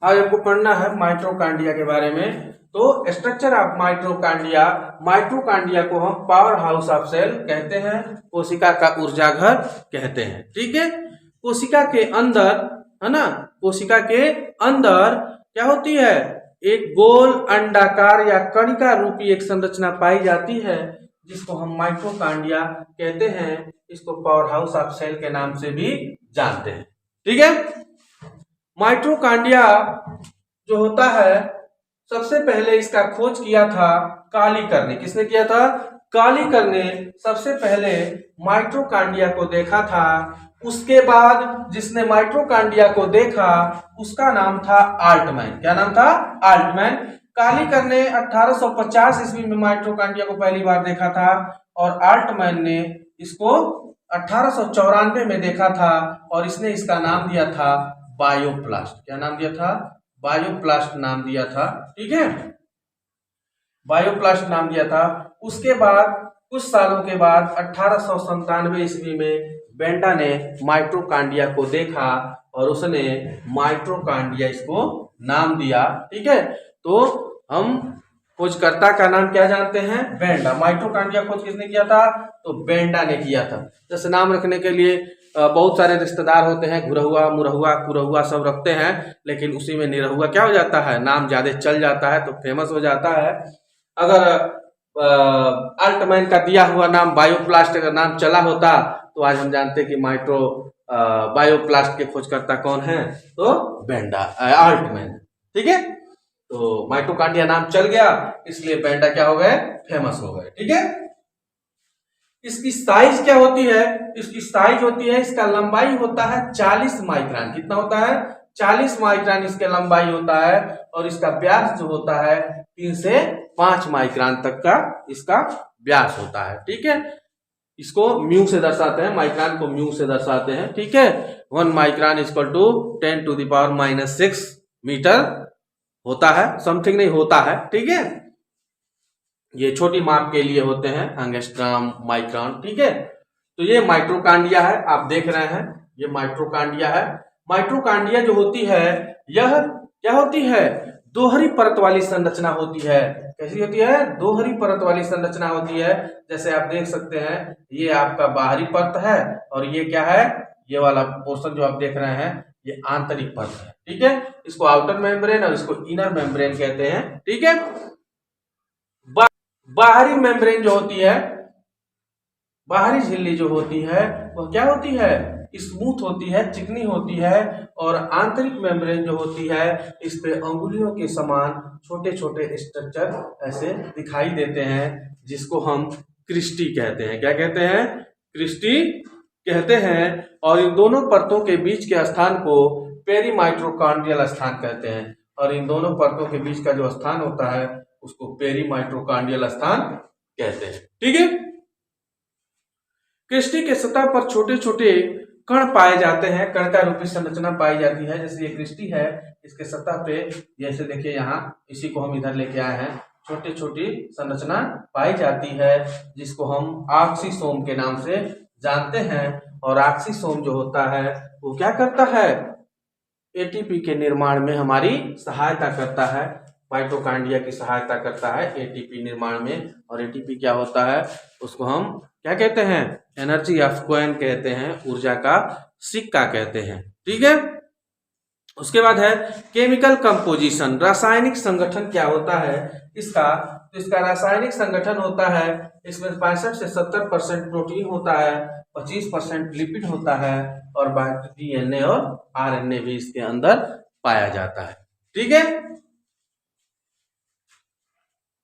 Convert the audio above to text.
आज आपको पढ़ना है माइटोकॉन्ड्रिया के बारे में। तो स्ट्रक्चर ऑफ माइटोकॉन्ड्रिया, माइटोकॉन्ड्रिया को हम पावर हाउस ऑफ सेल कहते हैं, कोशिका का ऊर्जा घर कहते हैं। ठीक है, कोशिका के अंदर, है ना, कोशिका के अंदर क्या होती है, एक गोल अंडाकार या कणिका रूपी एक संरचना पाई जाती है जिसको हम माइटोकॉन्ड्रिया कहते हैं। इसको पावर हाउस ऑफ सेल के नाम से भी जानते हैं। ठीक है, माइटोकॉन्ड्रिया जो होता है, सबसे पहले इसका खोज किया था कालीकर ने। किसने किया था? कालीकर ने सबसे पहले माइटोकॉन्ड्रिया को देखा था। उसके बाद जिसने माइटोकॉन्ड्रिया को देखा उसका नाम था आल्टमैन। क्या नाम था? आल्टमैन। कालीकर ने 1850 ईस्वी में माइटोकॉन्ड्रिया को पहली बार देखा था और आल्टमैन ने इसको 1894 में देखा था और इसने इसका नाम दिया था बायोप्लास्ट। क्या नाम दिया था? बायोप्लास्ट नाम दिया था। ठीक है, बायोप्लास्ट नाम दिया था। उसके बाद कुछ सालों के बाद 1897 ईस्वी में बेंडा ने माइटोकॉन्ड्रिया को देखा और उसने माइटोकॉन्ड्रिया इसको नाम दिया। ठीक है, तो हम खोजकर्ता का नाम क्या जानते हैं? बेंडा। माइटोकॉन्ड्रिया खोज किसने किया था? तो बेंडा ने किया था। जैसे नाम रखने के लिए बहुत सारे रिश्तेदार होते हैं, गुरहुआ, मुरहुआ, कुरहुआ सब रखते हैं, लेकिन उसी में निरहुआ क्या हो जाता है, नाम ज्यादा चल जाता है तो फेमस हो जाता है। अगर आल्टमैन का दिया हुआ नाम बायोप्लास्ट अगर नाम चला होता तो आज हम जानते हैं कि बायोप्लास्ट के खोजकर्ता कौन है? तो बेंडा, आल्टमैन। ठीक है, तो माइटोकॉन्ड्रिया नाम चल गया, इसलिए बेंडा क्या हो गए? फेमस हो गए। ठीक है, इसकी साइज क्या होती है? इसकी साइज होती है, इसका लंबाई होता है 40 माइक्रोन। कितना होता है? 40 माइक्रोन इसके लंबाई होता है और इसका व्यास जो होता है 3 से 5 माइक्रोन तक का इसका व्यास होता है। ठीक है, इसको म्यू से दर्शाते हैं, माइक्रोन को म्यू से दर्शाते हैं। ठीक है, 1 माइक्रोन इक्वल टू 10⁻⁻6 मीटर होता है, समथिंग नहीं होता है। ठीक है, ये छोटी माप के लिए होते हैं, एंगस्ट्रॉम, माइक्रोन। ठीक है, तो ये माइटोकॉन्ड्रिया है, आप देख रहे हैं, ये माइटोकॉन्ड्रिया है। माइटोकॉन्ड्रिया जो होती है यह क्या होती है? दोहरी परत वाली संरचना होती है। कैसी होती है? दोहरी परत वाली संरचना होती है। जैसे आप देख सकते हैं, ये आपका बाहरी परत है और ये क्या है? ये वाला पोर्शन जो आप देख रहे हैं ये आंतरिक परत है। ठीक है, इसको आउटर मेम्ब्रेन और इसको इनर मेम्ब्रेन कहते हैं। ठीक है, बाहरी मेम्ब्रेन जो होती है, बाहरी झिल्ली जो होती है वह क्या होती है? स्मूथ होती है, चिकनी होती है। और आंतरिक मेम्ब्रेन जो होती है इस पे अंगुलियों के समान छोटे छोटे स्ट्रक्चर ऐसे दिखाई देते हैं, जिसको हम क्रिस्टी कहते हैं। क्या कहते हैं? क्रिस्टी कहते हैं। और इन दोनों परतों के बीच के स्थान को पेरीमाइटोकॉन्ड्रियल स्थान कहते हैं और इन दोनों परतों के बीच का जो स्थान होता है उसको पेरीमाइटोकॉन्ड्रियल स्थान कहते हैं। ठीक है, क्रिस्टी के सतह पर छोटे छोटे कण पाए जाते हैं, कण का रूपी संरचना पाई जाती है। जैसे ये क्रिस्टी है, इसके सतह पे जैसे देखिए यहाँ, इसी को हम इधर लेके आए हैं, छोटी छोटी संरचना पाई जाती है जिसको हम ऑक्सीसोम के नाम से जानते हैं। और ऑक्सीसोम जो होता है वो क्या करता है? एटीपी के निर्माण में हमारी सहायता करता है, माइटोकॉन्ड्रिया की सहायता करता है एटीपी निर्माण में। और एटीपी क्या होता है? उसको हम क्या कहते हैं? एनर्जी ऑफ कॉइन कहते हैं, ऊर्जा का सिक्का कहते हैं। ठीक है, उसके बाद है केमिकल कंपोजिशन, रासायनिक संगठन क्या होता है इसका? तो इसका रासायनिक संगठन होता है, इसमें 65 से 70% प्रोटीन होता है, 25% लिपिड होता है और बाकी डीएनए और आरएनए भी इसके अंदर पाया जाता है। ठीक है,